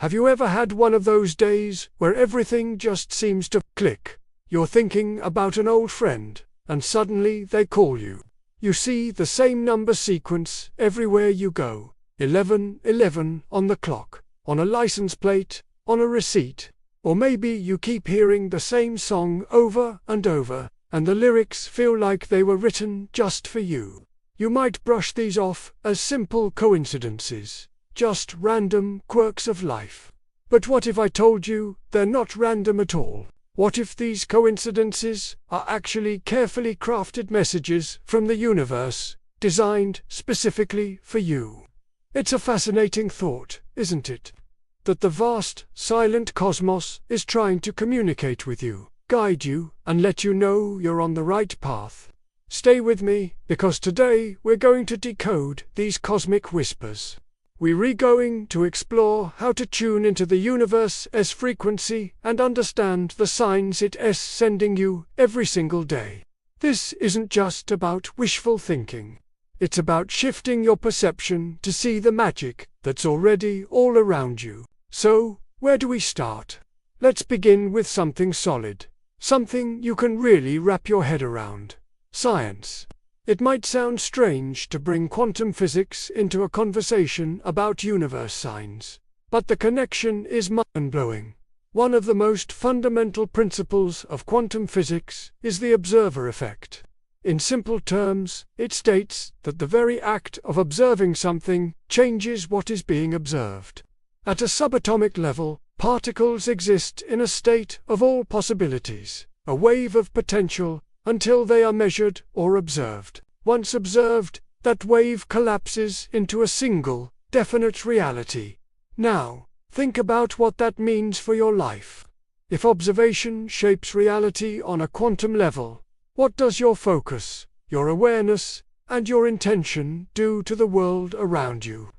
Have you ever had one of those days where everything just seems to click? You're thinking about an old friend, and suddenly they call you. You see the same number sequence everywhere you go. 11:11 on the clock, on a license plate, on a receipt. Or maybe you keep hearing the same song over and over, and the lyrics feel like they were written just for you. You might brush these off as simple coincidences, just random quirks of life. But what if I told you they're not random at all? What if these coincidences are actually carefully crafted messages from the universe, designed specifically for you? It's a fascinating thought, isn't it? That the vast, silent cosmos is trying to communicate with you, guide you, and let you know you're on the right path. Stay with me, because today we're going to decode these cosmic whispers. We're going to explore how to tune into the universe's frequency and understand the signs it's sending you every single day. This isn't just about wishful thinking. It's about shifting your perception to see the magic that's already all around you. So, where do we start? Let's begin with something solid, something you can really wrap your head around. Science. It might sound strange to bring quantum physics into a conversation about universe signs, but the connection is mind-blowing. One of the most fundamental principles of quantum physics is the observer effect. In simple terms, it states that the very act of observing something changes what is being observed. At a subatomic level, particles exist in a state of all possibilities, a wave of potential, until they are measured or observed. Once observed, that wave collapses into a single, definite reality. Now, think about what that means for your life. If observation shapes reality on a quantum level, what does your focus, your awareness, and your intention do to the world around you?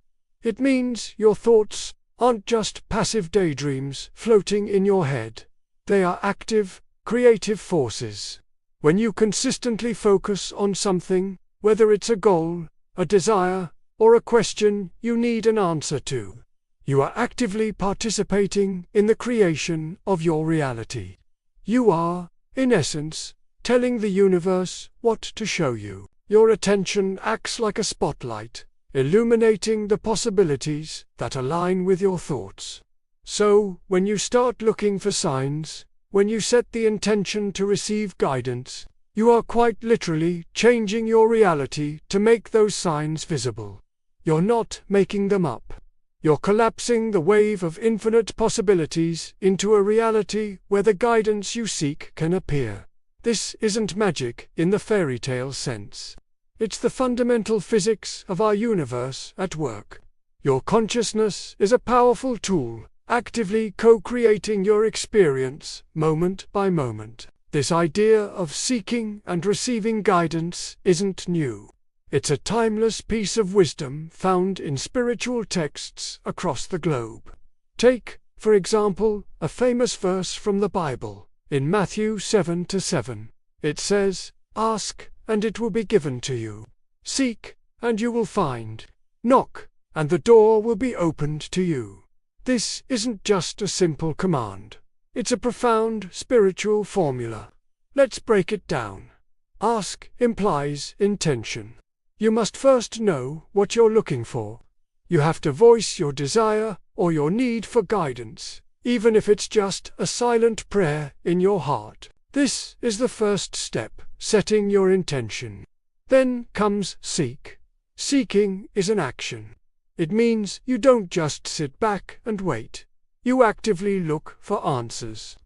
It means your thoughts aren't just passive daydreams floating in your head. They are active, creative forces. When you consistently focus on something, whether it's a goal, a desire, or a question you need an answer to, you are actively participating in the creation of your reality. You are, in essence, telling the universe what to show you. Your attention acts like a spotlight, illuminating the possibilities that align with your thoughts. So, when you start looking for signs, when you set the intention to receive guidance, you are quite literally changing your reality to make those signs visible. You're not making them up. You're collapsing the wave of infinite possibilities into a reality where the guidance you seek can appear. This isn't magic in the fairy tale sense. It's the fundamental physics of our universe at work. Your consciousness is a powerful tool, actively co-creating your experience, moment by moment. This idea of seeking and receiving guidance isn't new. It's a timeless piece of wisdom found in spiritual texts across the globe. Take, for example, a famous verse from the Bible. In Matthew 7:7, it says, "Ask, and it will be given to you. Seek, and you will find. Knock, and the door will be opened to you." This isn't just a simple command. It's a profound spiritual formula. Let's break it down. Ask implies intention. You must first know what you're looking for. You have to voice your desire or your need for guidance, even if it's just a silent prayer in your heart. This is the first step, setting your intention. Then comes seek. Seeking is an action. It means you don't just sit back and wait. You actively look for answers.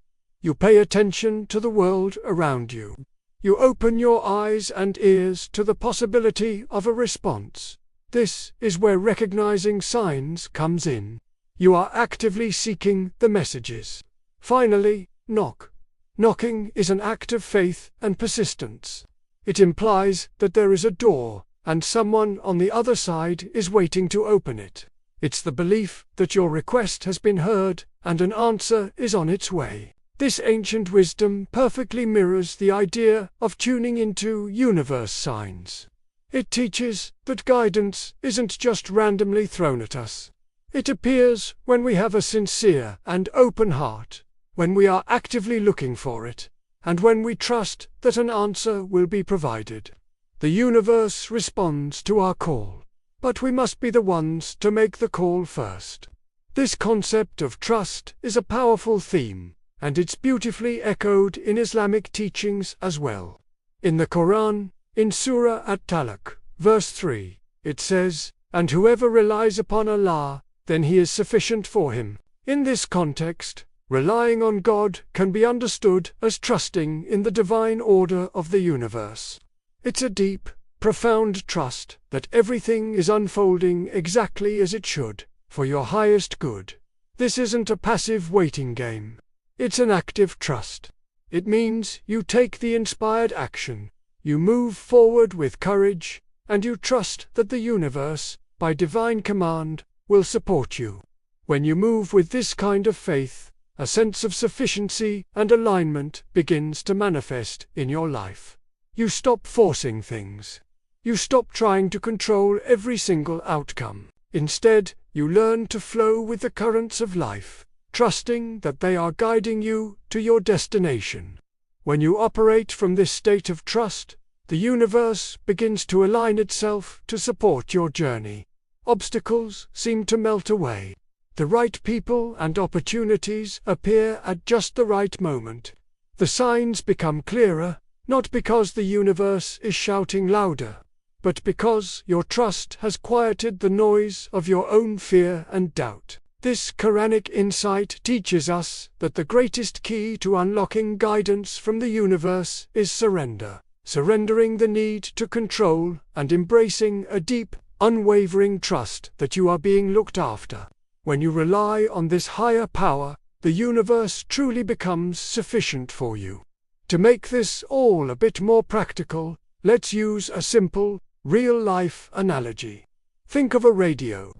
You pay attention to the world around you. You open your eyes and ears to the possibility of a response. This is where recognizing signs comes in. You are actively seeking the messages. Finally, knock. Knocking is an act of faith and persistence. It implies that there is a door, and someone on the other side is waiting to open it. It's the belief that your request has been heard, and an answer is on its way. This ancient wisdom perfectly mirrors the idea of tuning into universe signs. It teaches that guidance isn't just randomly thrown at us. It appears when we have a sincere and open heart, when we are actively looking for it, and when we trust that an answer will be provided. The universe responds to our call, but we must be the ones to make the call first. This concept of trust is a powerful theme, and it's beautifully echoed in Islamic teachings as well. In the Quran, in Surah At-Talaq, verse 3, it says, "And whoever relies upon Allah, then He is sufficient for him." In this context, relying on God can be understood as trusting in the divine order of the universe. It's a deep, profound trust that everything is unfolding exactly as it should, for your highest good. This isn't a passive waiting game. It's an active trust. It means you take the inspired action, you move forward with courage, and you trust that the universe, by divine command, will support you. When you move with this kind of faith, a sense of sufficiency and alignment begins to manifest in your life. You stop forcing things. You stop trying to control every single outcome. Instead, you learn to flow with the currents of life, trusting that they are guiding you to your destination. When you operate from this state of trust, the universe begins to align itself to support your journey. Obstacles seem to melt away. The right people and opportunities appear at just the right moment. The signs become clearer, not because the universe is shouting louder, but because your trust has quieted the noise of your own fear and doubt. This Quranic insight teaches us that the greatest key to unlocking guidance from the universe is surrender, surrendering the need to control and embracing a deep, unwavering trust that you are being looked after. When you rely on this higher power, the universe truly becomes sufficient for you. To make this all a bit more practical, let's use a simple, real-life analogy. Think of a radio.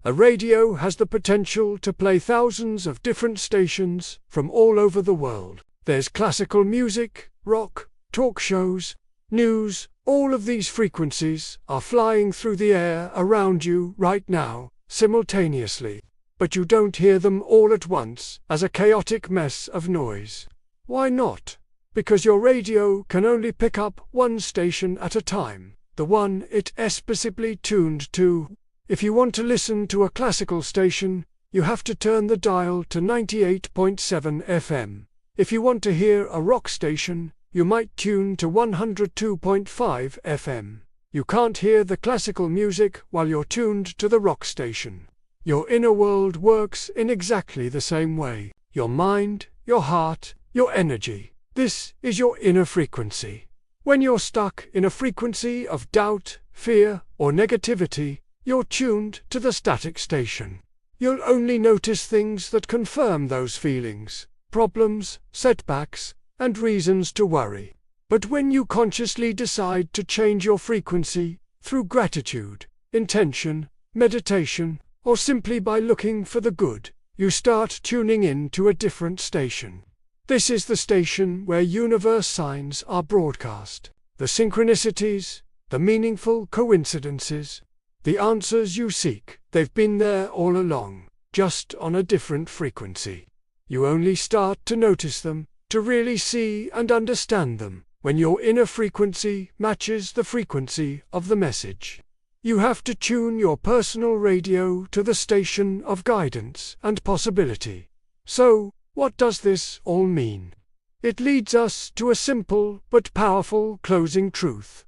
A radio has the potential to play thousands of different stations from all over the world. There's classical music, rock, talk shows, news. All of these frequencies are flying through the air around you right now, simultaneously. But you don't hear them all at once as a chaotic mess of noise. Why not? Because your radio can only pick up one station at a time, the one it is specifically tuned to. If you want to listen to a classical station, you have to turn the dial to 98.7 FM. If you want to hear a rock station, you might tune to 102.5 FM. You can't hear the classical music while you're tuned to the rock station. Your inner world works in exactly the same way. Your mind, your heart, your energy. This is your inner frequency. When you're stuck in a frequency of doubt, fear, or negativity, you're tuned to the static station. You'll only notice things that confirm those feelings, problems, setbacks, and reasons to worry. But when you consciously decide to change your frequency, through gratitude, intention, meditation, or simply by looking for the good, you start tuning in to a different station. This is the station where universe signs are broadcast, the synchronicities, the meaningful coincidences, the answers you seek. They've been there all along, just on a different frequency. You only start to notice them, to really see and understand them, when your inner frequency matches the frequency of the message. You have to tune your personal radio to the station of guidance and possibility. So, what does this all mean? It leads us to a simple but powerful closing truth.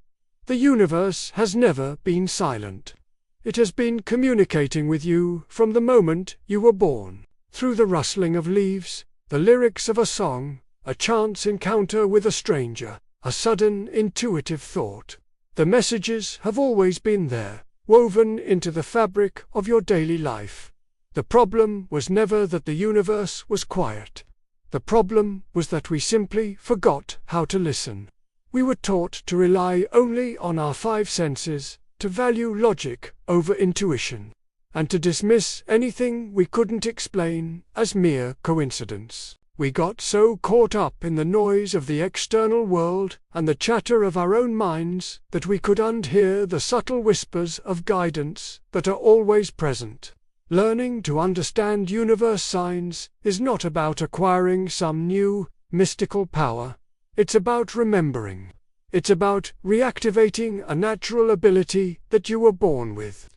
The universe has never been silent. It has been communicating with you from the moment you were born, through the rustling of leaves, the lyrics of a song, a chance encounter with a stranger, a sudden intuitive thought. The messages have always been there, woven into the fabric of your daily life. The problem was never that the universe was quiet. The problem was that we simply forgot how to listen. We were taught to rely only on our five senses, to value logic over intuition, and to dismiss anything we couldn't explain as mere coincidence. We got so caught up in the noise of the external world and the chatter of our own minds that we could unhear the subtle whispers of guidance that are always present. Learning to understand universe signs is not about acquiring some new, mystical power. It's about remembering. It's about reactivating a natural ability that you were born with.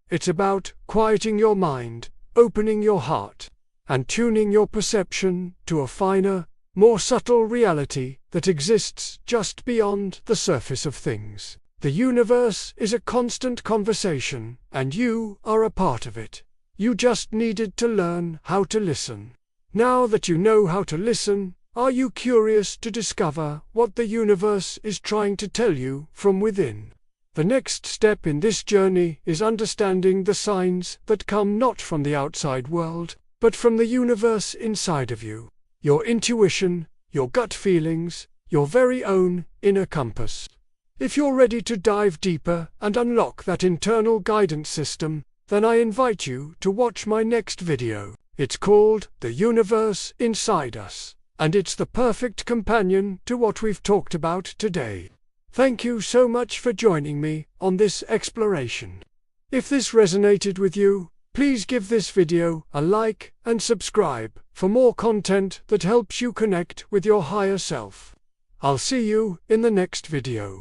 It's about quieting your mind, opening your heart, and tuning your perception to a finer, more subtle reality that exists just beyond the surface of things. The universe is a constant conversation, and you are a part of it. You just needed to learn how to listen. Now that you know how to listen, are you curious to discover what the universe is trying to tell you from within? The next step in this journey is understanding the signs that come not from the outside world, but from the universe inside of you. Your intuition, your gut feelings, your very own inner compass. If you're ready to dive deeper and unlock that internal guidance system, then I invite you to watch my next video. It's called The Universe Inside Us, and it's the perfect companion to what we've talked about today. Thank you so much for joining me on this exploration. If this resonated with you, please give this video a like and subscribe for more content that helps you connect with your higher self. I'll see you in the next video.